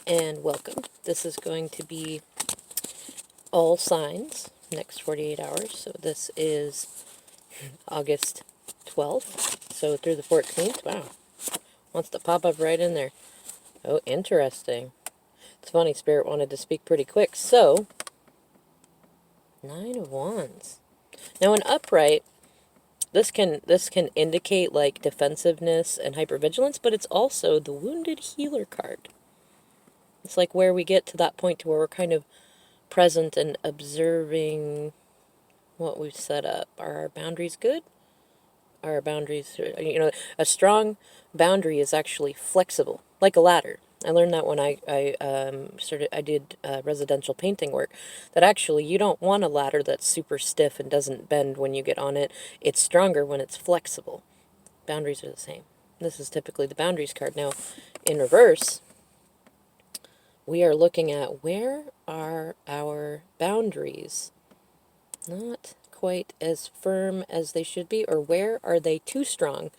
and welcome. This is going to be all signs next 48 hours. So this is August 12th, so through the 14th. Wow, wants to pop up right in there. Oh, interesting. It's funny, Spirit wanted to speak pretty quick. So, 9 of Wands. Now, in upright, this can indicate like defensiveness and hypervigilance, but it's also the Wounded Healer card. It's like where we get to that point to where we're kind of present and observing what we've set up. Are our boundaries good? Are our boundaries, a strong boundary is actually flexible, like a ladder. I learned that when I did residential painting work, that actually you don't want a ladder that's super stiff and doesn't bend when you get on it. It's stronger when it's flexible. Boundaries are the same. This is typically the boundaries card. Now, in reverse, we are looking at where are our boundaries not quite as firm as they should be, or where are they too strong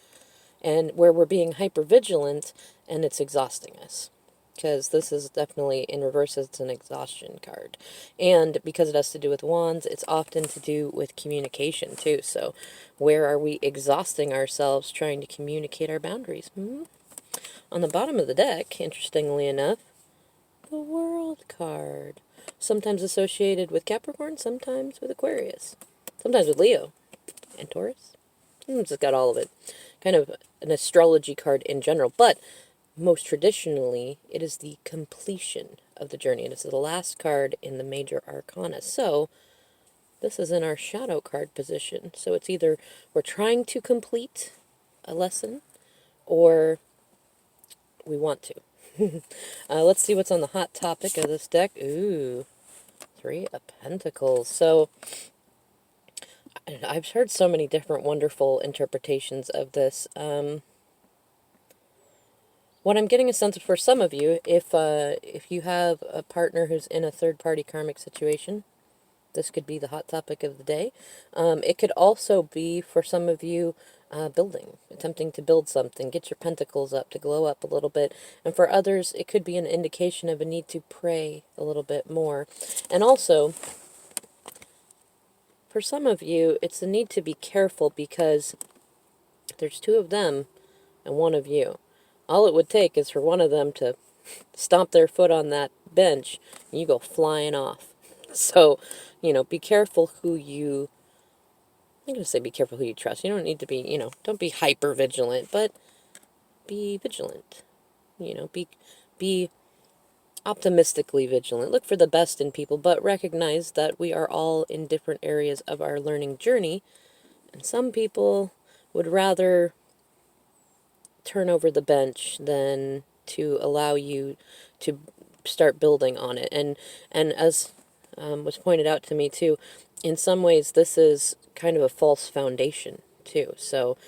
and where we're being hypervigilant and it's exhausting us. Because this is definitely, in reverse, it's an exhaustion card. And because it has to do with wands, it's often to do with communication too. So where are we exhausting ourselves trying to communicate our boundaries? On the bottom of the deck, interestingly enough, the World card. Sometimes associated with Capricorn, sometimes with Aquarius, sometimes with Leo and Taurus. It's got all of it. Kind of an astrology card in general, but most traditionally, it is the completion of the journey. And it's the last card in the major arcana. So, this is in our shadow card position. So it's either we're trying to complete a lesson, or we want to. Let's see what's on the hot topic of this deck. Ooh, 3 of Pentacles. So, I've heard so many different wonderful interpretations of this. What I'm getting a sense of for some of you, if you have a partner who's in a third-party karmic situation, this could be the hot topic of the day. It could also be, for some of you, building, attempting to build something, get your pentacles up, to glow up a little bit. And for others, it could be an indication of a need to pray a little bit more. And also, for some of you, it's a need to be careful because there's 2 of them and 1 of you. All it would take is for one of them to stomp their foot on that bench and you go flying off. So, be careful who you... I'm going to say be careful who you trust. You don't need to be, don't be hyper vigilant, but be vigilant. Be optimistically vigilant. Look for the best in people, but recognize that we are all in different areas of our learning journey. And some people would rather turn over the bench than to allow you to start building on it. And as was pointed out to me too, in some ways this is kind of a false foundation too. So,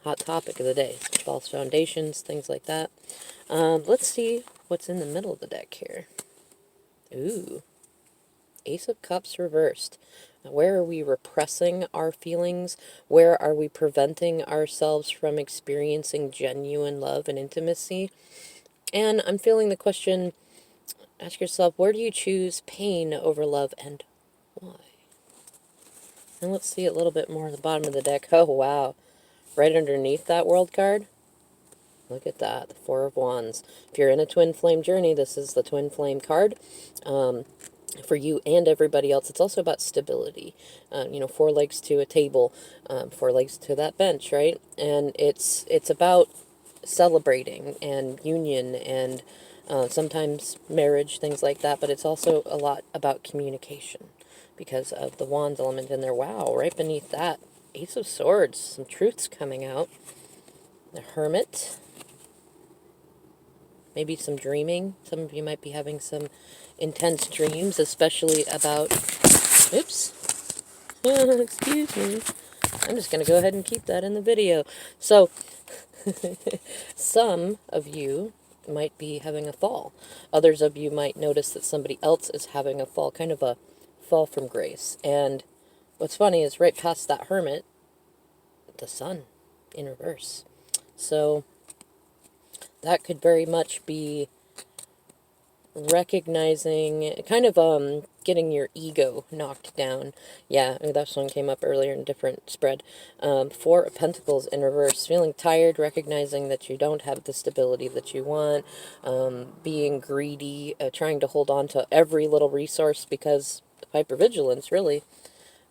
hot topic of the day, false foundations, things like that. Let's see what's in the middle of the deck here. Ooh, Ace of Cups reversed. Where are we repressing our feelings? Where are we preventing ourselves from experiencing genuine love and intimacy? And I'm feeling the question, ask yourself, where do you choose pain over love and why? And let's see a little bit more at the bottom of the deck. Oh, wow. Right underneath that World card, look at that, the 4 of Wands. If you're in a twin flame journey, this is the twin flame card. For you and everybody else, it's also about stability. 4 legs to a table, 4 legs to that bench, right? And it's about celebrating and union and sometimes marriage, things like that. But it's also a lot about communication because of the Wands element in there. Wow, right beneath that, Ace of Swords, some truths coming out. The Hermit. Maybe some dreaming. Some of you might be having some intense dreams, especially about... Oops. Excuse me. I'm just going to go ahead and keep that in the video. So, some of you might be having a fall. Others of you might notice that somebody else is having a fall, kind of a fall from grace. And what's funny is right past that Hermit, the Sun in reverse. So, that could very much be recognizing, kind of getting your ego knocked down. Yeah, that one came up earlier in a different spread. Four of Pentacles in reverse, feeling tired, recognizing that you don't have the stability that you want, being greedy, trying to hold on to every little resource because of hypervigilance, really.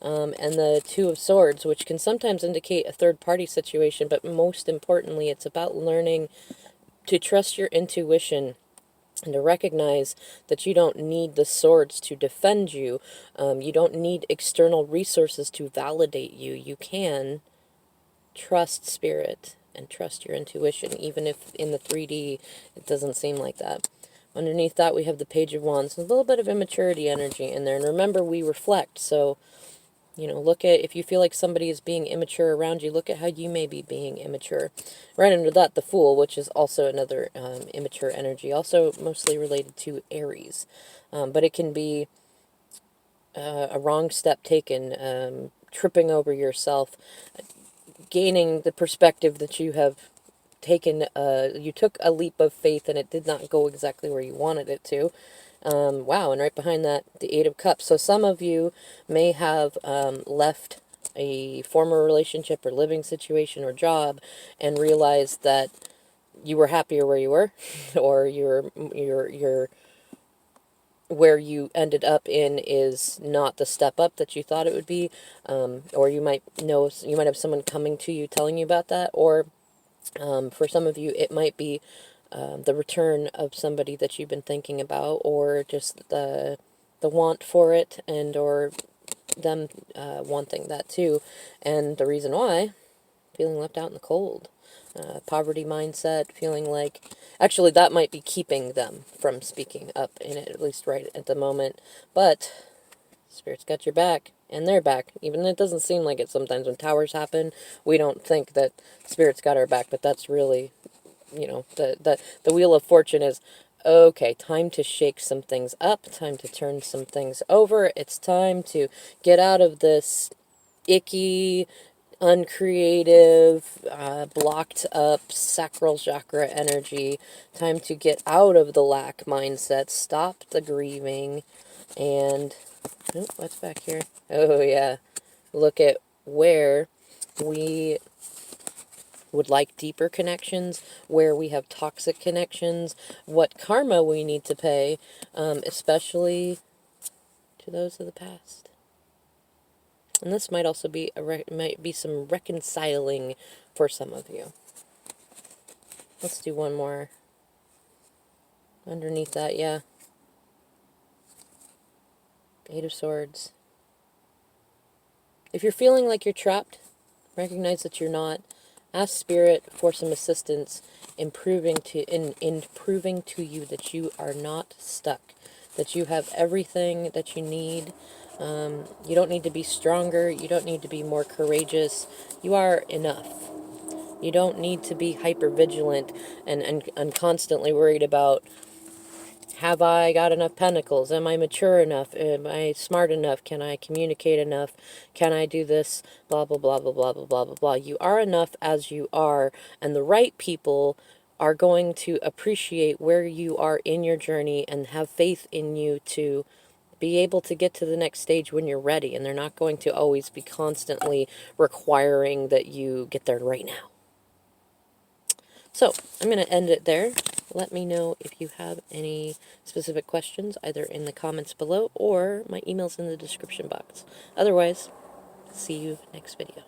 And the Two of Swords, which can sometimes indicate a third-party situation, but most importantly, it's about learning to trust your intuition and to recognize that you don't need the swords to defend you. You don't need external resources to validate you. You can trust spirit and trust your intuition, even if in the 3D it doesn't seem like that. Underneath that, we have the Page of Wands, a little bit of immaturity energy in there. And remember, we reflect, so look at, if you feel like somebody is being immature around you, look at how you may be being immature. Right under that, the Fool, which is also another immature energy, also mostly related to Aries. But it can be a wrong step taken, tripping over yourself, gaining the perspective that you have taken, you took a leap of faith and it did not go exactly where you wanted it to. Wow, and right behind that, the Eight of Cups. So some of you may have left a former relationship or living situation or job and realized that you were happier where you were, or you're where you ended up in is not the step up that you thought it would be, or you might have someone coming to you telling you about that, or for some of you it might be the return of somebody that you've been thinking about, or just the want for it, and or them wanting that too. And the reason why, feeling left out in the cold. Poverty mindset, feeling like, actually that might be keeping them from speaking up in it, at least right at the moment. But Spirit's got your back, and their back. Even though it doesn't seem like it sometimes when towers happen, we don't think that Spirit's got our back, but that's really, the Wheel of Fortune is, okay, time to shake some things up, time to turn some things over, it's time to get out of this icky, uncreative, blocked up sacral chakra energy. Time to get out of the lack mindset, stop the grieving, and, oh, what's back here? Oh, yeah. Look at where we would like deeper connections, where we have toxic connections, what karma we need to pay, especially to those of the past. And this might also be might be some reconciling for some of you. Let's do one more. Underneath that, yeah. Eight of Swords. If you're feeling like you're trapped, recognize that you're not. Ask Spirit for some assistance in proving to you that you are not stuck, that you have everything that you need. You don't need to be stronger. You don't need to be more courageous. You are enough. You don't need to be hyper vigilant and constantly worried about, have I got enough pentacles? Am I mature enough? Am I smart enough? Can I communicate enough? Can I do this? Blah, blah, blah, blah, blah, blah, blah, blah, blah. You are enough as you are, and the right people are going to appreciate where you are in your journey and have faith in you to be able to get to the next stage when you're ready, and they're not going to always be constantly requiring that you get there right now. So, I'm going to end it there. Let me know if you have any specific questions, either in the comments below or my email's in the description box. Otherwise, see you next video.